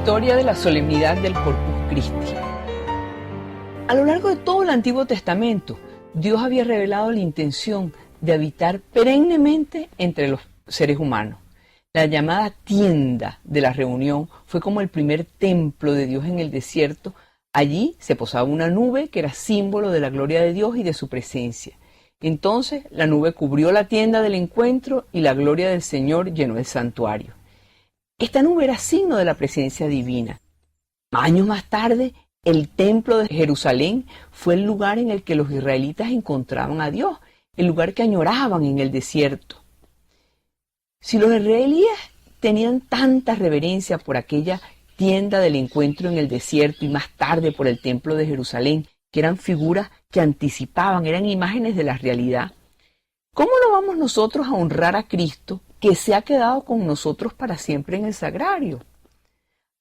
Historia de la solemnidad del Corpus Christi. A lo largo de todo el Antiguo Testamento, Dios había revelado la intención de habitar perennemente entre los seres humanos. La llamada tienda de la reunión fue como el primer templo de Dios en el desierto. Allí se posaba una nube que era símbolo de la gloria de Dios y de su presencia. Entonces la nube cubrió la tienda del encuentro y la gloria del Señor llenó el santuario. Esta nube era signo de la presencia divina. Años más tarde, el templo de Jerusalén fue el lugar en el que los israelitas encontraban a Dios, el lugar que añoraban en el desierto. Si los israelíes tenían tanta reverencia por aquella tienda del encuentro en el desierto y más tarde por el templo de Jerusalén, que eran figuras que anticipaban, eran imágenes de la realidad, ¿cómo no vamos nosotros a honrar a Cristo, que se ha quedado con nosotros para siempre en el sagrario?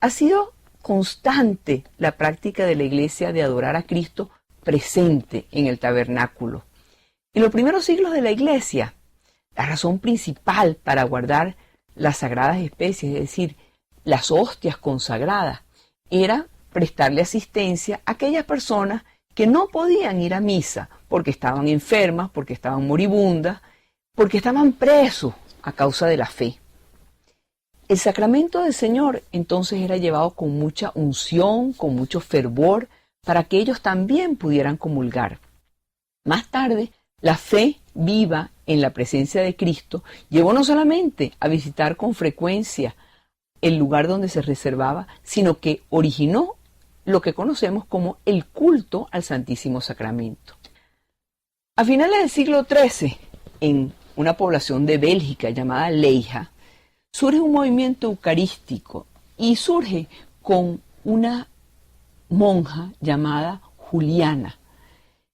Ha sido constante la práctica de la Iglesia de adorar a Cristo presente en el tabernáculo. En los primeros siglos de la Iglesia, la razón principal para guardar las sagradas especies, es decir, las hostias consagradas, era prestarle asistencia a aquellas personas que no podían ir a misa porque estaban enfermas, porque estaban moribundas, porque estaban presos a causa de la fe. El sacramento del Señor entonces era llevado con mucha unción, con mucho fervor, para que ellos también pudieran comulgar. Más tarde, la fe viva en la presencia de Cristo llevó no solamente a visitar con frecuencia el lugar donde se reservaba, sino que originó lo que conocemos como el culto al Santísimo Sacramento. A finales del siglo XIII, en una población de Bélgica llamada Leija, surge un movimiento eucarístico y surge con una monja llamada Juliana,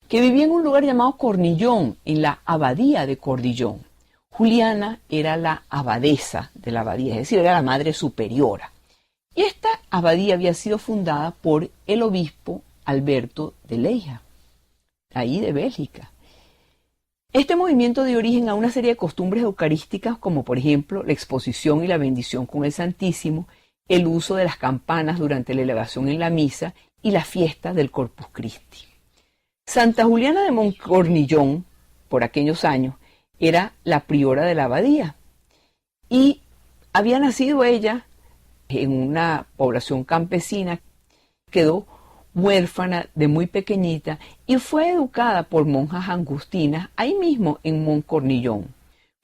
que vivía en un lugar llamado Cornillón, en la abadía de Cornillón. Juliana era la abadesa de la abadía, es decir, era la madre superiora. Y esta abadía había sido fundada por el obispo Alberto de Leija, ahí de Bélgica. Este movimiento dio origen a una serie de costumbres eucarísticas, como por ejemplo la exposición y la bendición con el Santísimo, el uso de las campanas durante la elevación en la misa y la fiesta del Corpus Christi. Santa Juliana de Montcornillón, por aquellos años, era la priora de la abadía y había nacido ella en una población campesina, quedó huérfana de muy pequeñita y fue educada por monjas agustinas ahí mismo en Montcornillón.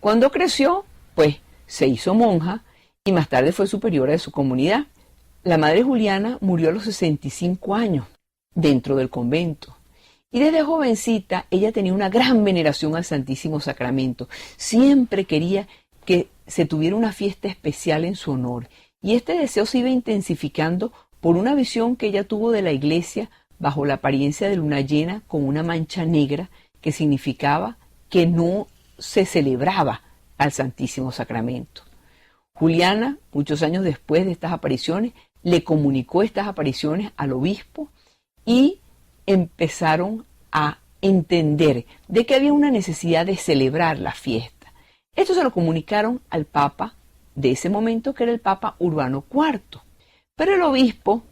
Cuando creció, pues se hizo monja y más tarde fue superiora de su comunidad. La madre Juliana murió a los 65 años dentro del convento. Y desde jovencita ella tenía una gran veneración al Santísimo Sacramento. Siempre quería que se tuviera una fiesta especial en su honor. Y este deseo se iba intensificando por una visión que ella tuvo de la iglesia bajo la apariencia de luna llena con una mancha negra que significaba que no se celebraba al Santísimo Sacramento. Juliana, muchos años después de estas apariciones, le comunicó estas apariciones al obispo y empezaron a entender de que había una necesidad de celebrar la fiesta. Esto se lo comunicaron al Papa de ese momento, que era el Papa Urbano IV. Pero el obispo,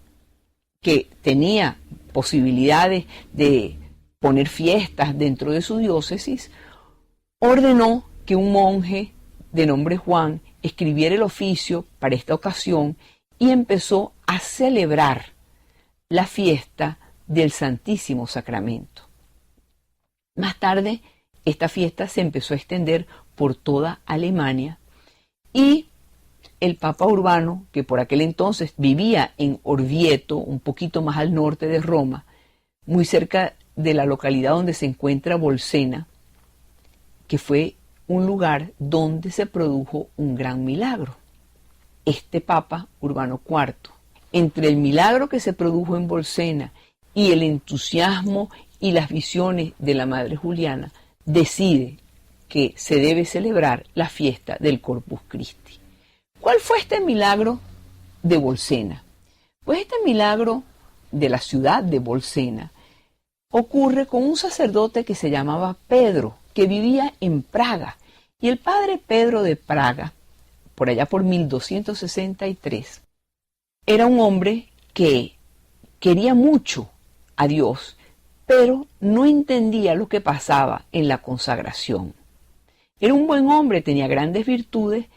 que tenía posibilidades de poner fiestas dentro de su diócesis, ordenó que un monje de nombre Juan escribiera el oficio para esta ocasión y empezó a celebrar la fiesta del Santísimo Sacramento. Más tarde, esta fiesta se empezó a extender por toda Alemania y el Papa Urbano, que por aquel entonces vivía en Orvieto, un poquito más al norte de Roma, muy cerca de la localidad donde se encuentra Bolsena, que fue un lugar donde se produjo un gran milagro. Este Papa Urbano IV, entre el milagro que se produjo en Bolsena y el entusiasmo y las visiones de la Madre Juliana, decide que se debe celebrar la fiesta del Corpus Christi. ¿Cuál fue este milagro de Bolsena? Pues este milagro de la ciudad de Bolsena ocurre con un sacerdote que se llamaba Pedro, que vivía en Praga. Y el padre Pedro de Praga, por allá por 1263, era un hombre que quería mucho a Dios, pero no entendía lo que pasaba en la consagración. Era un buen hombre, tenía grandes virtudes,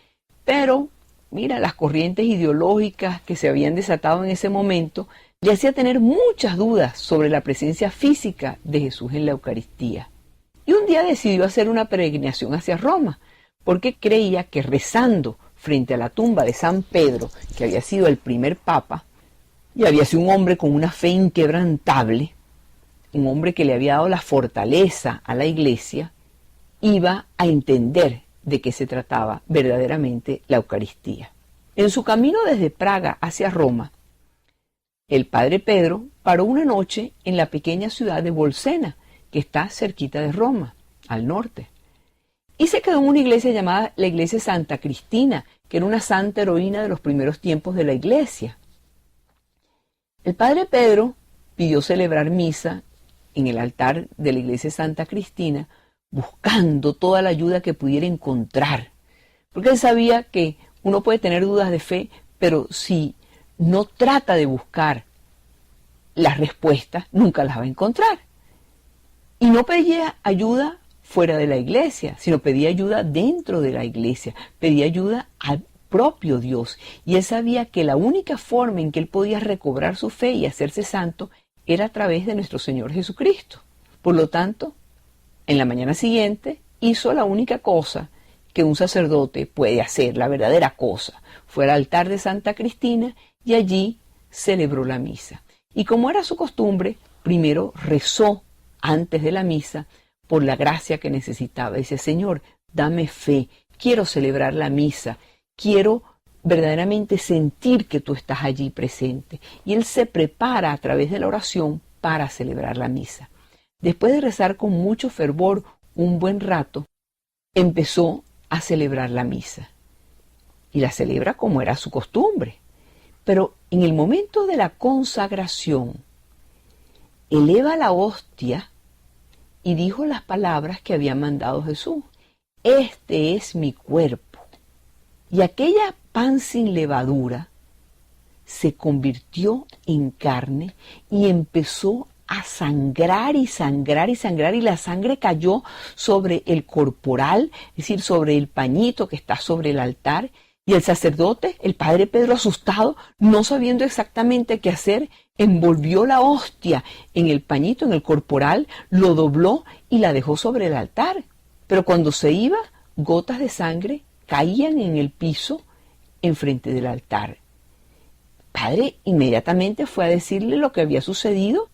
pero mira, las corrientes ideológicas que se habían desatado en ese momento le hacía tener muchas dudas sobre la presencia física de Jesús en la Eucaristía. Y un día decidió hacer una peregrinación hacia Roma, porque creía que rezando frente a la tumba de San Pedro, que había sido el primer papa, y había sido un hombre con una fe inquebrantable, un hombre que le había dado la fortaleza a la iglesia, iba a entender de qué se trataba verdaderamente la Eucaristía. En su camino desde Praga hacia Roma, el padre Pedro paró una noche en la pequeña ciudad de Bolsena, que está cerquita de Roma, al norte. Y se quedó en una iglesia llamada la iglesia Santa Cristina, que era una santa heroína de los primeros tiempos de la iglesia. El padre Pedro pidió celebrar misa en el altar de la iglesia Santa Cristina, buscando toda la ayuda que pudiera encontrar. Porque él sabía que uno puede tener dudas de fe, pero si no trata de buscar las respuestas, nunca las va a encontrar. Y no pedía ayuda fuera de la iglesia, sino pedía ayuda dentro de la iglesia, pedía ayuda al propio Dios. Y él sabía que la única forma en que él podía recobrar su fe y hacerse santo era a través de nuestro Señor Jesucristo. Por lo tanto, en la mañana siguiente hizo la única cosa que un sacerdote puede hacer, la verdadera cosa. Fue al altar de Santa Cristina y allí celebró la misa. Y como era su costumbre, primero rezó antes de la misa por la gracia que necesitaba. Dice: Señor, dame fe, quiero celebrar la misa, quiero verdaderamente sentir que tú estás allí presente. Y él se prepara a través de la oración para celebrar la misa. Después de rezar con mucho fervor un buen rato, empezó a celebrar la misa. Y la celebra como era su costumbre. Pero en el momento de la consagración, eleva la hostia y dijo las palabras que había mandado Jesús: este es mi cuerpo. Y aquella pan sin levadura se convirtió en carne y empezó a sangrar y sangrar y sangrar, y la sangre cayó sobre el corporal, es decir, sobre el pañito que está sobre el altar. Y el sacerdote, el padre Pedro, asustado, no sabiendo exactamente qué hacer, envolvió la hostia en el pañito, en el corporal, lo dobló y la dejó sobre el altar. Pero cuando se iba, gotas de sangre caían en el piso enfrente del altar. El padre inmediatamente fue a decirle lo que había sucedido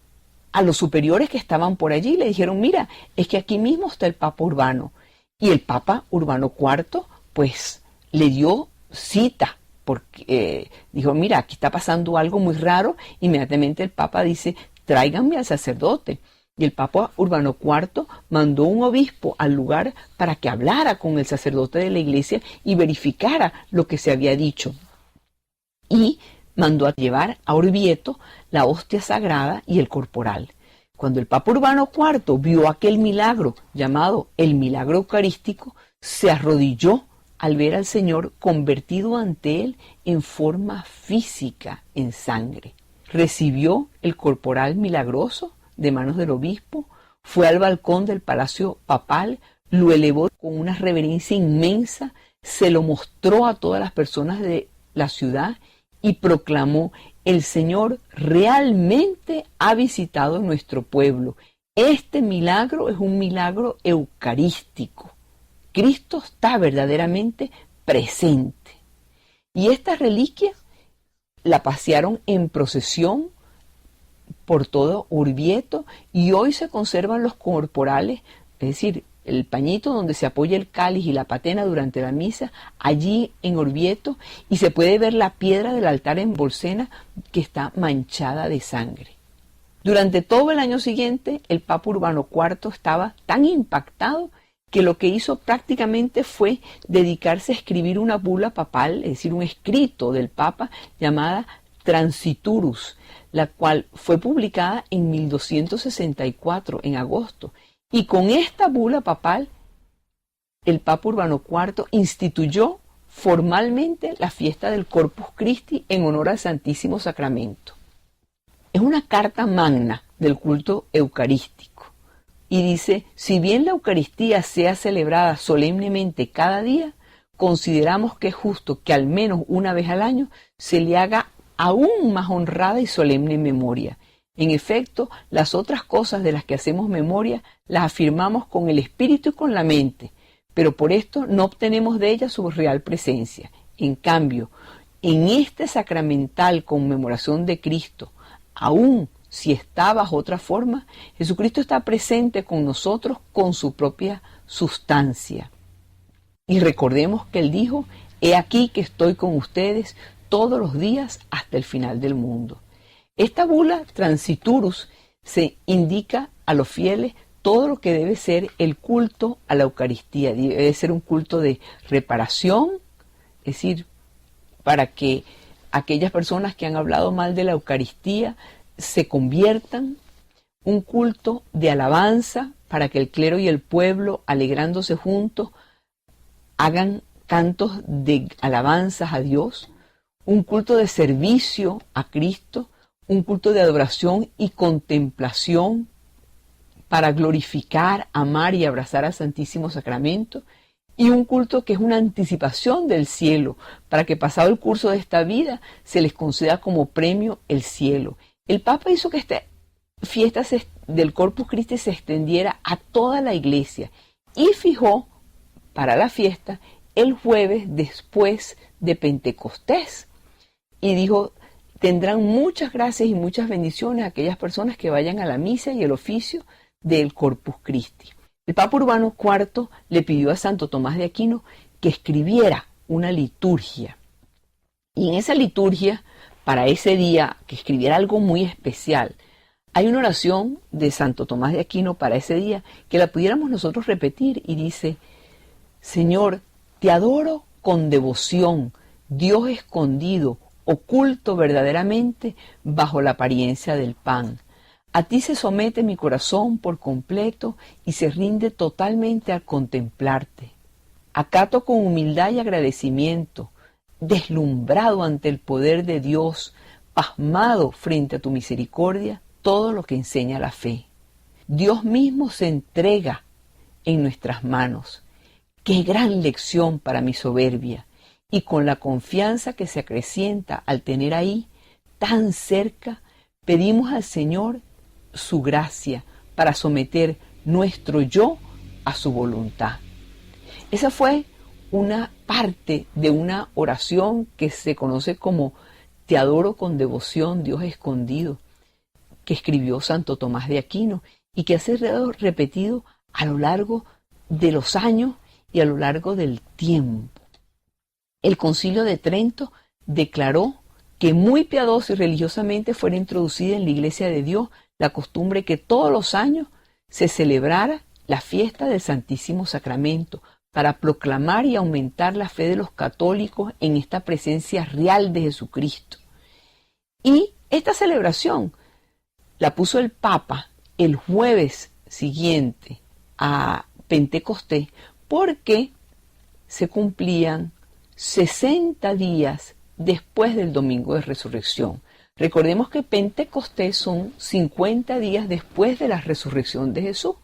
a los superiores que estaban por allí. Le dijeron: mira, es que aquí mismo está el Papa Urbano. Y el Papa Urbano IV, pues, le dio cita, porque dijo: mira, aquí está pasando algo muy raro. Inmediatamente el Papa dice: tráiganme al sacerdote. Y el Papa Urbano IV mandó un obispo al lugar para que hablara con el sacerdote de la iglesia y verificara lo que se había dicho. Y mandó a llevar a Orvieto la hostia sagrada y el corporal. Cuando el Papa Urbano IV vio aquel milagro llamado el milagro eucarístico, se arrodilló al ver al Señor convertido ante él en forma física, en sangre. Recibió el corporal milagroso de manos del obispo, fue al balcón del palacio papal, lo elevó con una reverencia inmensa, se lo mostró a todas las personas de la ciudad y proclamó: el Señor realmente ha visitado nuestro pueblo. Este milagro es un milagro eucarístico. Cristo está verdaderamente presente. Y esta reliquia la pasearon en procesión por todo Orvieto y hoy se conservan los corporales, es decir, el pañito donde se apoya el cáliz y la patena durante la misa, allí en Orvieto, y se puede ver la piedra del altar en Bolsena que está manchada de sangre. Durante todo el año siguiente, el Papa Urbano IV estaba tan impactado que lo que hizo prácticamente fue dedicarse a escribir una bula papal, es decir, un escrito del Papa llamada Transiturus, la cual fue publicada en 1264, en agosto. Y con esta bula papal, el Papa Urbano IV instituyó formalmente la fiesta del Corpus Christi en honor al Santísimo Sacramento. Es una carta magna del culto eucarístico y dice, si bien la Eucaristía sea celebrada solemnemente cada día, consideramos que es justo que al menos una vez al año se le haga aún más honrada y solemne memoria. En efecto, las otras cosas de las que hacemos memoria las afirmamos con el espíritu y con la mente, pero por esto no obtenemos de ellas su real presencia. En cambio, en esta sacramental conmemoración de Cristo, aun si está bajo otra forma, Jesucristo está presente con nosotros con su propia sustancia. Y recordemos que Él dijo, he aquí que estoy con ustedes todos los días hasta el final del mundo. Esta bula Transiturus se indica a los fieles todo lo que debe ser el culto a la Eucaristía. Debe ser un culto de reparación, es decir, para que aquellas personas que han hablado mal de la Eucaristía se conviertan, un culto de alabanza para que el clero y el pueblo, alegrándose juntos, hagan cantos de alabanzas a Dios, un culto de servicio a Cristo, un culto de adoración y contemplación para glorificar, amar y abrazar al Santísimo Sacramento, y un culto que es una anticipación del cielo, para que pasado el curso de esta vida se les conceda como premio el cielo. El Papa hizo que esta fiesta del Corpus Christi se extendiera a toda la Iglesia y fijó para la fiesta el jueves después de Pentecostés. Y dijo, tendrán muchas gracias y muchas bendiciones a aquellas personas que vayan a la misa y el oficio del Corpus Christi. El Papa Urbano IV le pidió a Santo Tomás de Aquino que escribiera una liturgia. Y en esa liturgia, para ese día, que escribiera algo muy especial. Hay una oración de Santo Tomás de Aquino para ese día que la pudiéramos nosotros repetir y dice, Señor, te adoro con devoción, Dios escondido, oculto verdaderamente bajo la apariencia del pan. A ti se somete mi corazón por completo y se rinde totalmente al contemplarte. Acato con humildad y agradecimiento, deslumbrado ante el poder de Dios, pasmado frente a tu misericordia, todo lo que enseña la fe. Dios mismo se entrega en nuestras manos. ¡Qué gran lección para mi soberbia! Y con la confianza que se acrecienta al tener ahí, tan cerca, pedimos al Señor su gracia para someter nuestro yo a su voluntad. Esa fue una parte de una oración que se conoce como Te adoro con devoción, Dios escondido, que escribió Santo Tomás de Aquino y que ha sido repetido a lo largo de los años y a lo largo del tiempo. El Concilio de Trento declaró que muy piadosa y religiosamente fuera introducida en la Iglesia de Dios la costumbre que todos los años se celebrara la fiesta del Santísimo Sacramento para proclamar y aumentar la fe de los católicos en esta presencia real de Jesucristo. Y esta celebración la puso el Papa el jueves siguiente a Pentecostés porque se cumplían 60 días después del Domingo de Resurrección. Recordemos que Pentecostés son 50 días después de la resurrección de Jesús,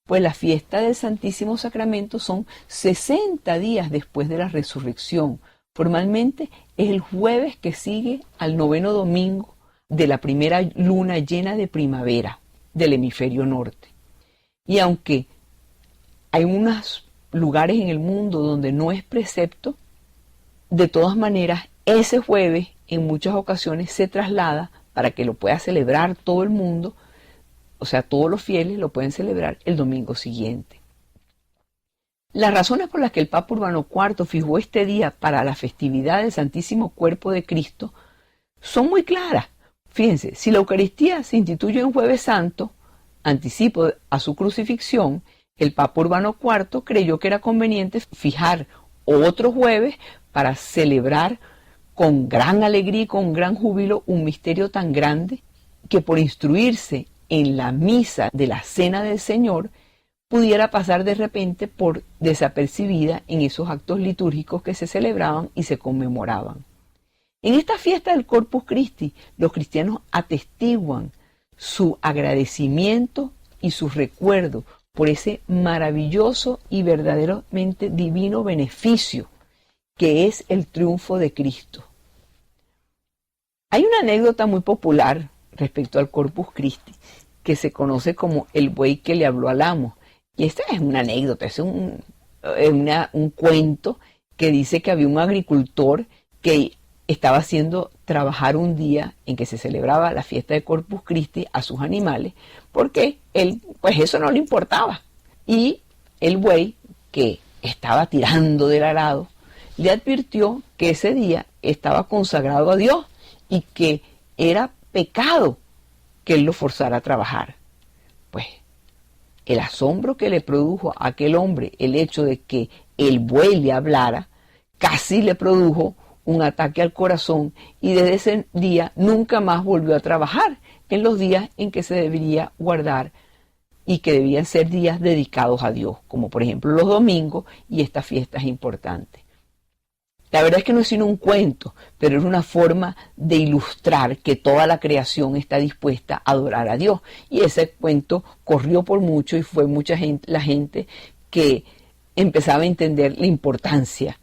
pues la fiesta del Santísimo Sacramento son 60 días después de la resurrección. Formalmente es el jueves que sigue al noveno domingo de la primera luna llena de primavera del hemisferio norte. Y aunque hay unos lugares en el mundo donde no es precepto, de todas maneras ese jueves en muchas ocasiones se traslada para que lo pueda celebrar todo el mundo, o sea, todos los fieles lo pueden celebrar el domingo siguiente. Las razones por las que el Papa Urbano IV fijó este día para la festividad del Santísimo Cuerpo de Cristo son muy claras. Fíjense, si la Eucaristía se instituye en Jueves Santo, anticipo a su crucifixión, el Papa Urbano IV creyó que era conveniente fijar otro jueves para celebrar con gran alegría y con gran júbilo un misterio tan grande que por instruirse en la misa de la Cena del Señor pudiera pasar de repente por desapercibida en esos actos litúrgicos que se celebraban y se conmemoraban. En esta fiesta del Corpus Christi, los cristianos atestiguan su agradecimiento y su recuerdo por ese maravilloso y verdaderamente divino beneficio que es el triunfo de Cristo. Hay una anécdota muy popular respecto al Corpus Christi que se conoce como el buey que le habló al amo. Y esta es una anécdota, es un cuento que dice que había un agricultor que estaba haciendo trabajar un día en que se celebraba la fiesta de Corpus Christi a sus animales, porque él, pues eso no le importaba. Y el buey, que estaba tirando del arado, le advirtió que ese día estaba consagrado a Dios y que era pecado que él lo forzara a trabajar. Pues el asombro que le produjo a aquel hombre el hecho de que el buey le hablara, casi le produjo un ataque al corazón, y desde ese día nunca más volvió a trabajar en los días en que se debería guardar y que debían ser días dedicados a Dios, como por ejemplo los domingos y estas fiestas importantes. La verdad es que no es sino un cuento, pero es una forma de ilustrar que toda la creación está dispuesta a adorar a Dios. Y ese cuento corrió por mucho y fue mucha gente, la gente que empezaba a entender la importancia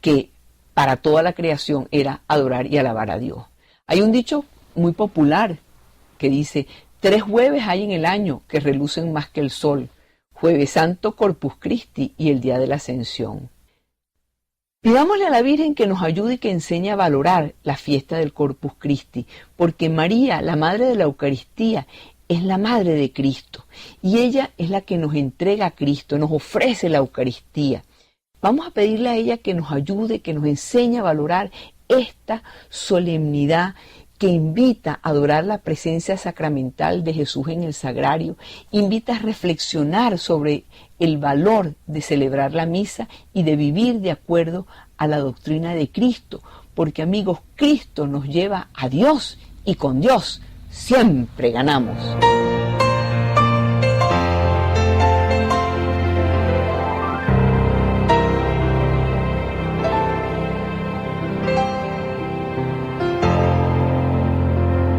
que para toda la creación era adorar y alabar a Dios. Hay un dicho muy popular que dice: 3 jueves hay en el año que relucen más que el sol: Jueves Santo, Corpus Christi y el día de la Ascensión. Pidámosle a la Virgen que nos ayude y que enseñe a valorar la fiesta del Corpus Christi, porque María, la Madre de la Eucaristía, es la Madre de Cristo, y ella es la que nos entrega a Cristo, nos ofrece la Eucaristía. Vamos a pedirle a ella que nos ayude, que nos enseñe a valorar esta solemnidad que invita a adorar la presencia sacramental de Jesús en el sagrario, invita a reflexionar sobre el valor de celebrar la misa y de vivir de acuerdo a la doctrina de Cristo, porque amigos, Cristo nos lleva a Dios y con Dios siempre ganamos.